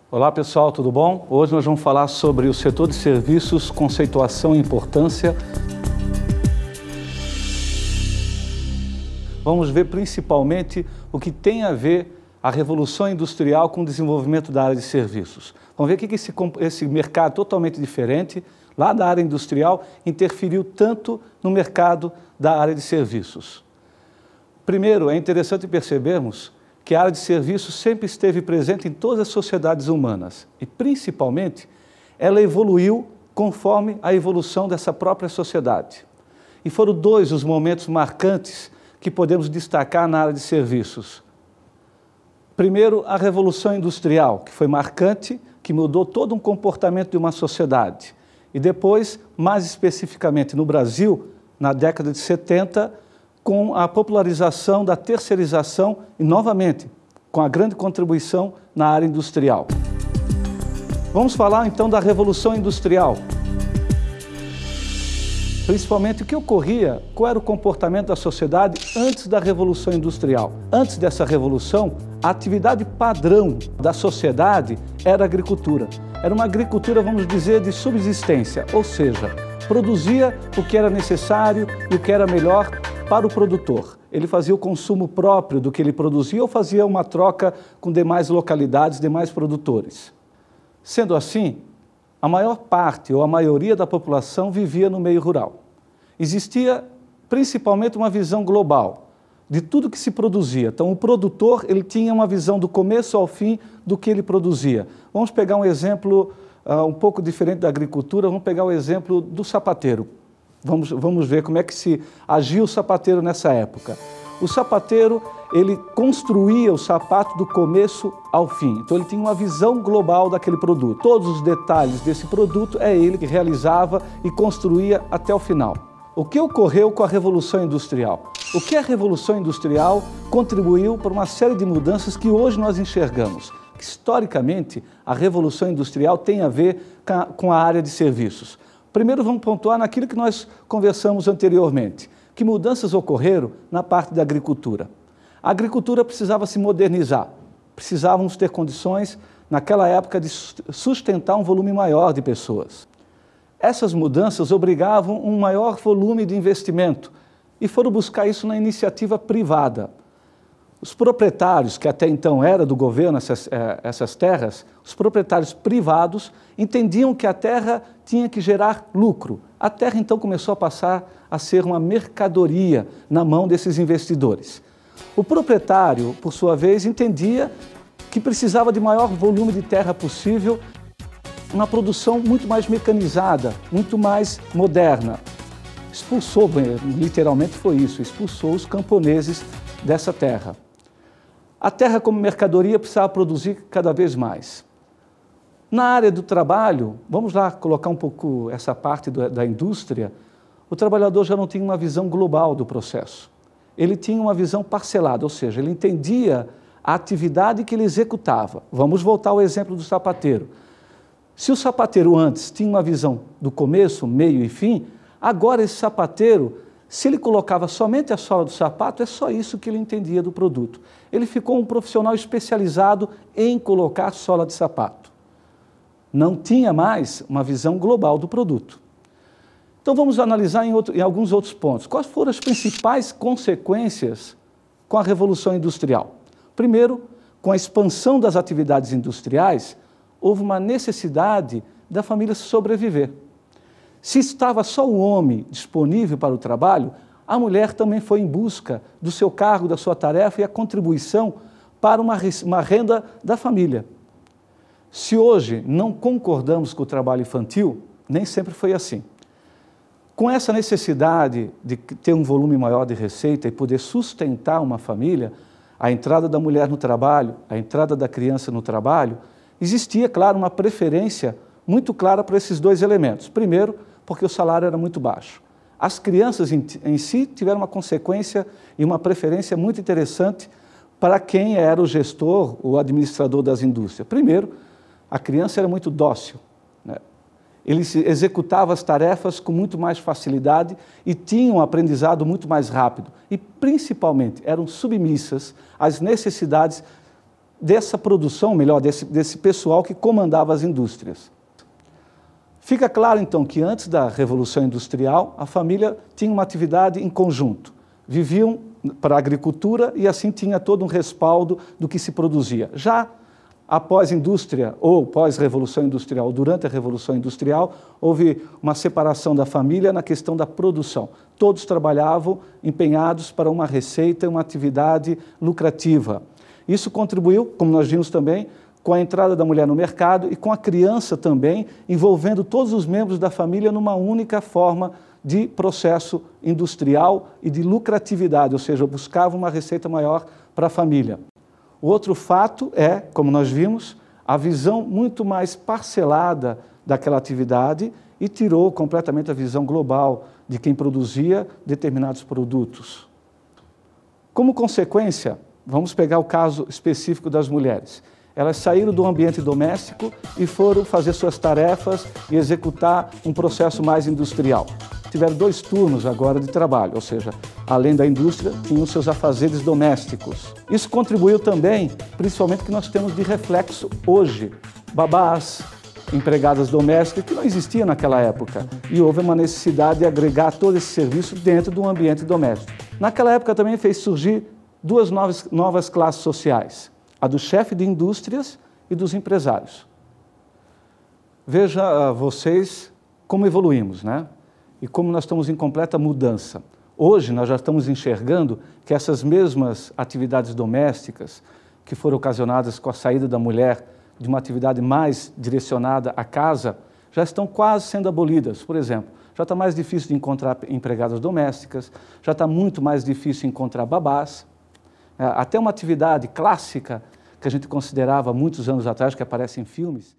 Olá pessoal, tudo bom? Hoje nós vamos falar sobre o setor de serviços, conceituação e importância. Vamos ver principalmente o que tem a ver a Revolução Industrial com o desenvolvimento da área de serviços. Vamos ver o que esse mercado totalmente diferente, lá da área industrial, interferiu tanto no mercado da área de serviços. Primeiro, é interessante percebermos que a área de serviços sempre esteve presente em todas as sociedades humanas e, principalmente, ela evoluiu conforme a evolução dessa própria sociedade. E foram dois os momentos marcantes que podemos destacar na área de serviços. Primeiro, a Revolução Industrial, que foi marcante, que mudou todo um comportamento de uma sociedade. E depois, mais especificamente no Brasil, na década de 70, com a popularização da terceirização e, novamente, com a grande contribuição na área industrial. Vamos falar, então, da Revolução Industrial. Principalmente, o que ocorria, qual era o comportamento da sociedade antes da Revolução Industrial. Antes dessa revolução, a atividade padrão da sociedade era a agricultura. Era uma agricultura, vamos dizer, de subsistência, ou seja, produzia o que era necessário e o que era melhor para o produtor. Ele fazia o consumo próprio do que ele produzia ou fazia uma troca com demais localidades, demais produtores. Sendo assim, a maior parte ou a maioria da população vivia no meio rural. Existia principalmente uma visão global de tudo que se produzia. Então, o produtor ele tinha uma visão do começo ao fim do que ele produzia. Vamos pegar um exemplo um pouco diferente da agricultura, vamos pegar o exemplo do sapateiro. Vamos ver como é que se agia o sapateiro nessa época. O sapateiro, ele construía o sapato do começo ao fim. Então, ele tinha uma visão global daquele produto. Todos os detalhes desse produto é ele que realizava e construía até o final. O que ocorreu com a Revolução Industrial? O que a Revolução Industrial contribuiu para uma série de mudanças que hoje nós enxergamos? Que, historicamente, a Revolução Industrial tem a ver com a área de serviços. Primeiro, vamos pontuar naquilo que nós conversamos anteriormente. Que mudanças ocorreram na parte da agricultura? A agricultura precisava se modernizar. Precisávamos ter condições, naquela época, de sustentar um volume maior de pessoas. Essas mudanças obrigavam um maior volume de investimento e foram buscar isso na iniciativa privada. Os proprietários, que até então era do governo essas terras, os proprietários privados entendiam que a terra tinha que gerar lucro. A terra então começou a passar a ser uma mercadoria na mão desses investidores. O proprietário, por sua vez, entendia que precisava de maior volume de terra possível, uma produção muito mais mecanizada, muito mais moderna. Expulsou, literalmente foi isso, expulsou os camponeses dessa terra. A terra como mercadoria precisava produzir cada vez mais. Na área do trabalho, vamos lá colocar um pouco essa parte da indústria, o trabalhador já não tinha uma visão global do processo. Ele tinha uma visão parcelada, ou seja, ele entendia a atividade que ele executava. Vamos voltar ao exemplo do sapateiro. Se o sapateiro antes tinha uma visão do começo, meio e fim, agora esse sapateiro, se ele colocava somente a sola do sapato, é só isso que ele entendia do produto. Ele ficou um profissional especializado em colocar sola de sapato. Não tinha mais uma visão global do produto. Então vamos analisar em alguns outros pontos. Quais foram as principais consequências com a Revolução Industrial? Primeiro, com a expansão das atividades industriais, houve uma necessidade da família sobreviver. Se estava só o homem disponível para o trabalho, a mulher também foi em busca do seu cargo, da sua tarefa e a contribuição para uma renda da família. Se hoje não concordamos com o trabalho infantil, nem sempre foi assim. Com essa necessidade de ter um volume maior de receita e poder sustentar uma família, a entrada da mulher no trabalho, a entrada da criança no trabalho, existia, claro, uma preferência muito clara para esses dois elementos. Primeiro, porque o salário era muito baixo. As crianças em si tiveram uma consequência e uma preferência muito interessante para quem era o gestor, o administrador das indústrias. Primeiro, a criança era muito dócil, né? Ele executava as tarefas com muito mais facilidade e tinha um aprendizado muito mais rápido. E, principalmente, eram submissas às necessidades dessa produção, melhor, desse pessoal que comandava as indústrias. Fica claro, então, que antes da Revolução Industrial, a família tinha uma atividade em conjunto. Viviam para a agricultura e assim tinha todo um respaldo do que se produzia. Já após indústria ou pós-Revolução Industrial, durante a Revolução Industrial, houve uma separação da família na questão da produção. Todos trabalhavam empenhados para uma receita e uma atividade lucrativa. Isso contribuiu, como nós vimos também, com a entrada da mulher no mercado e com a criança também, envolvendo todos os membros da família numa única forma de processo industrial e de lucratividade, ou seja, buscava uma receita maior para a família. O outro fato é, como nós vimos, a visão muito mais parcelada daquela atividade e tirou completamente a visão global de quem produzia determinados produtos. Como consequência, vamos pegar o caso específico das mulheres. Elas saíram do ambiente doméstico e foram fazer suas tarefas e executar um processo mais industrial. Tiveram 2 turnos agora de trabalho, ou seja, além da indústria, tinham seus afazeres domésticos. Isso contribuiu também, principalmente, que nós temos de reflexo hoje. Babás, empregadas domésticas, que não existia naquela época. E houve uma necessidade de agregar todo esse serviço dentro do ambiente doméstico. Naquela época também fez surgir 2 novas classes sociais. A do chefe de indústrias e dos empresários. Veja vocês como evoluímos, né? E como nós estamos em completa mudança. Hoje nós já estamos enxergando que essas mesmas atividades domésticas que foram ocasionadas com a saída da mulher de uma atividade mais direcionada à casa, já estão quase sendo abolidas. Por exemplo, já está mais difícil de encontrar empregadas domésticas, já está muito mais difícil encontrar babás. Até uma atividade clássica que a gente considerava muitos anos atrás, que aparece em filmes,